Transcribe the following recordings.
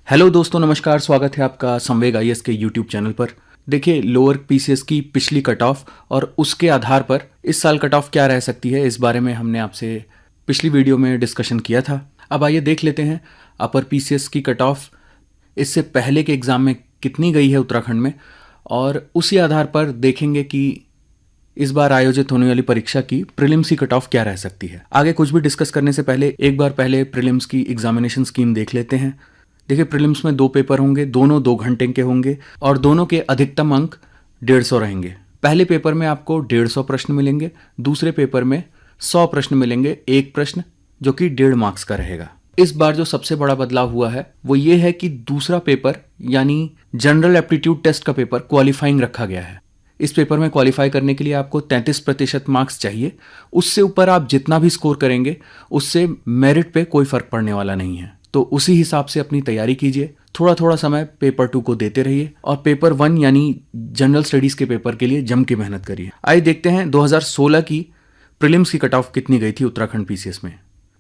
Hello दोस्तों, नमस्कार। स्वागत है आपका संवेग आईएएस के यूट्यूब चैनल पर। देखिए, लोअर पीसीएस की पिछली कट ऑफ और उसके आधार पर इस साल कट ऑफ क्या रह सकती है, इस बारे में हमने आपसे पिछली वीडियो में डिस्कशन किया था। अब आइए देख लेते हैं अपर पीसीएस की कट ऑफ इससे पहले के एग्ज़ाम में कितनी गई है उत्तराखंड में, और उसी आधार पर देखेंगे कि इस बार आयोजित होने वाली परीक्षा की प्रीलिम्स की कट ऑफ क्या रह सकती है। आगे कुछ भी डिस्कस करने से पहले एक बार पहले प्रीलिम्स की एग्जामिनेशन स्कीम देख लेते हैं। देखिए, प्रीलिम्स में 2 पेपर होंगे, दोनों 2 घंटे के होंगे और दोनों के अधिकतम अंक 150 रहेंगे। पहले पेपर में आपको 150 प्रश्न मिलेंगे, दूसरे पेपर में 100 प्रश्न मिलेंगे, एक प्रश्न जो कि 1.5 मार्क्स का रहेगा। इस बार जो सबसे बड़ा बदलाव हुआ है वो ये है कि दूसरा पेपर यानी जनरल एप्टीट्यूड टेस्ट का पेपर क्वालिफाइंग रखा गया है। इस पेपर में क्वालिफाई करने के लिए आपको 33% मार्क्स चाहिए। उससे ऊपर आप जितना भी स्कोर करेंगे उससे मेरिट पे कोई फर्क पड़ने वाला नहीं है। तो उसी हिसाब से अपनी तैयारी कीजिए। थोड़ा थोड़ा समय पेपर 2 को देते रहिए और पेपर 1 यानी जनरल स्टडीज के पेपर के लिए जम के मेहनत करिए। आइए देखते हैं 2016 की प्रीलिम्स की कट ऑफ कितनी गई थी उत्तराखंड पीसीएस में।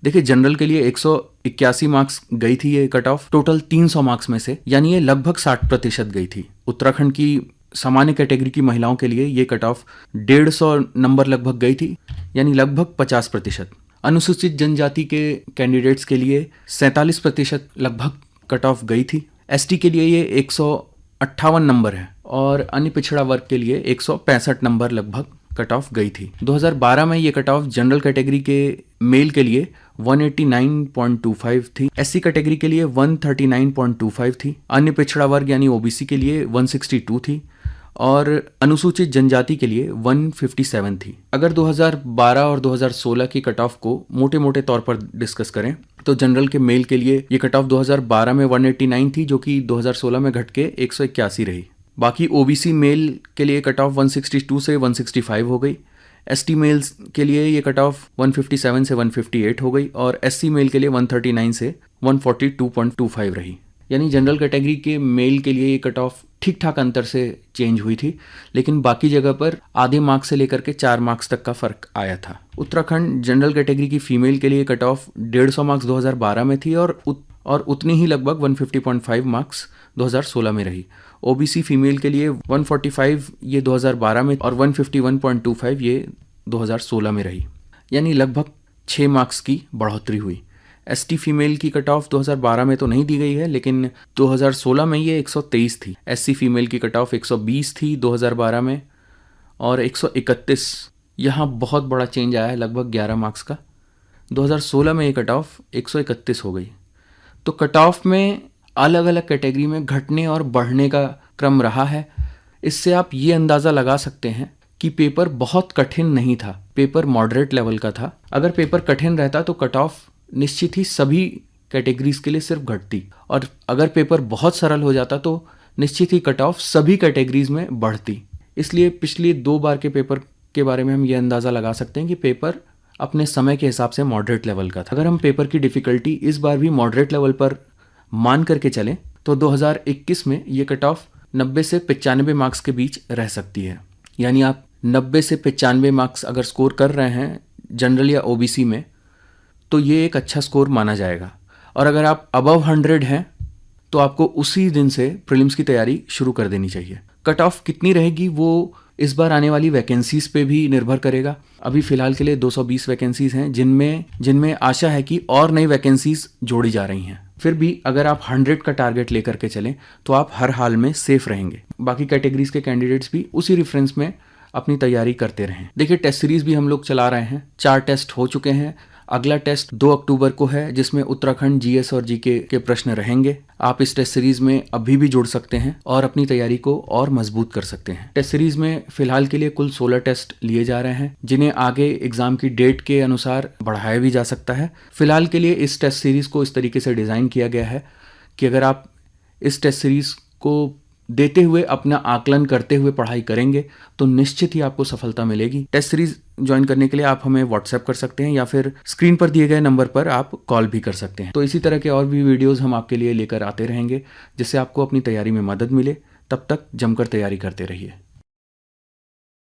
देखिए, जनरल के लिए 181 मार्क्स गई थी ये कट ऑफ, टोटल 300 मार्क्स में से, यानी ये लगभग 60% गई थी। उत्तराखंड की सामान्य कैटेगरी की महिलाओं के लिए ये कट ऑफ 150 नंबर लगभग गई थी, यानी लगभग 50%। अनुसूचित जनजाति के कैंडिडेट्स के लिए 47% लगभग कट ऑफ गई थी। एसटी के लिए ये 158 नंबर है और अन्य पिछड़ा वर्ग के लिए 165 नंबर लगभग कट ऑफ गई थी। 2012 में ये कट ऑफ जनरल कैटेगरी के मेल के लिए 189.25 थी, एससी कैटेगरी के लिए 139.25 थी, अन्य पिछड़ा वर्ग यानी ओबीसी के लिए 162 थी और अनुसूचित जनजाति के लिए 157 थी। अगर 2012 और 2016 की कट ऑफ को मोटे मोटे तौर पर डिस्कस करें तो जनरल के मेल के लिए ये कट ऑफ 2012 में 189 थी, जो कि 2016 में घट के 181 रही। बाकी ओबीसी मेल के लिए कट ऑफ 162 से 165 हो गई, एसटी मेल्स के लिए ये कट ऑफ 157 से 158 हो गई और एससी मेल के लिए 139 से 142.25 रही। यानी जनरल कैटेगरी के मेल के लिए ये कट ऑफ ठीक ठाक अंतर से चेंज हुई थी, लेकिन बाकी जगह पर आधे मार्क्स से लेकर के 4 मार्क्स तक का फर्क आया था। उत्तराखंड जनरल कैटेगरी की फीमेल के लिए कट ऑफ 150 मार्क्स 2012 में थी और उतनी ही लगभग 150.5 मार्क्स 2016 में रही। ओबीसी फीमेल के लिए 145 ये 2012 में और 151.25 ये 2016 में रही, यानी लगभग 6 मार्क्स की बढ़ोतरी हुई। एसटी फीमेल की कट ऑफ 2012 में तो नहीं दी गई है, लेकिन 2016 में ये 123 थी। एससी फीमेल की कट ऑफ 120 थी 2012 में और 131, यहाँ बहुत बड़ा चेंज आया है, लगभग 11 मार्क्स का। 2016 में ये कट ऑफ 131 हो गई। तो कट ऑफ में अलग अलग कैटेगरी में घटने और बढ़ने का क्रम रहा है। इससे आप ये अंदाज़ा लगा सकते हैं कि पेपर बहुत कठिन नहीं था, पेपर मॉडरेट लेवल का था। अगर पेपर कठिन रहता तो कट ऑफ निश्चित ही सभी कैटेगरीज के लिए सिर्फ घटती, और अगर पेपर बहुत सरल हो जाता तो निश्चित ही कट ऑफ सभी कैटेगरीज में बढ़ती। इसलिए पिछले 2 बार के पेपर के बारे में हम ये अंदाज़ा लगा सकते हैं कि पेपर अपने समय के हिसाब से मॉडरेट लेवल का था। अगर हम पेपर की डिफ़िकल्टी इस बार भी मॉडरेट लेवल पर मान करके चलें तो 2021 में ये कट ऑफ 90 से 95 मार्क्स के बीच रह सकती है। यानी आप 90 से 95 मार्क्स अगर स्कोर कर रहे हैं जनरल या ओबीसी में तो ये एक अच्छा स्कोर माना जाएगा। और अगर आप अबव 100 हैं तो आपको उसी दिन से प्रीलिम्स की तैयारी शुरू कर देनी चाहिए। कट ऑफ कितनी रहेगी वो इस बार आने वाली वैकेंसीज पे भी निर्भर करेगा। अभी फिलहाल के लिए 220 वैकेंसीज हैं, जिनमें आशा है कि और नई वैकेंसीज जोड़ी जा रही हैं। फिर भी अगर आप 100 का टारगेट लेकर के चलें तो आप हर हाल में सेफ रहेंगे। बाकी कैटेगरीज के कैंडिडेट्स भी उसी रेफरेंस में अपनी तैयारी करते रहें। देखिए, टेस्ट सीरीज भी हम लोग चला रहे हैं, 4 टेस्ट हो चुके हैं। अगला टेस्ट 2 अक्टूबर को है, जिसमें उत्तराखंड जीएस और जीके के प्रश्न रहेंगे। आप इस टेस्ट सीरीज में अभी भी जुड़ सकते हैं और अपनी तैयारी को और मजबूत कर सकते हैं। टेस्ट सीरीज में फिलहाल के लिए कुल 16 टेस्ट लिए जा रहे हैं, जिन्हें आगे एग्जाम की डेट के अनुसार बढ़ाया भी जा सकता है। फिलहाल के लिए इस टेस्ट सीरीज को इस तरीके से डिज़ाइन किया गया है कि अगर आप इस टेस्ट सीरीज को देते हुए अपना आकलन करते हुए पढ़ाई करेंगे तो निश्चित ही आपको सफलता मिलेगी। टेस्ट सीरीज ज्वाइन करने के लिए आप हमें व्हाट्सएप कर सकते हैं या फिर स्क्रीन पर दिए गए नंबर पर आप कॉल भी कर सकते हैं। तो इसी तरह के और भी वीडियोस हम आपके लिए लेकर आते रहेंगे, जिससे आपको अपनी तैयारी में मदद मिले। तब तक जमकर तैयारी करते रहिए।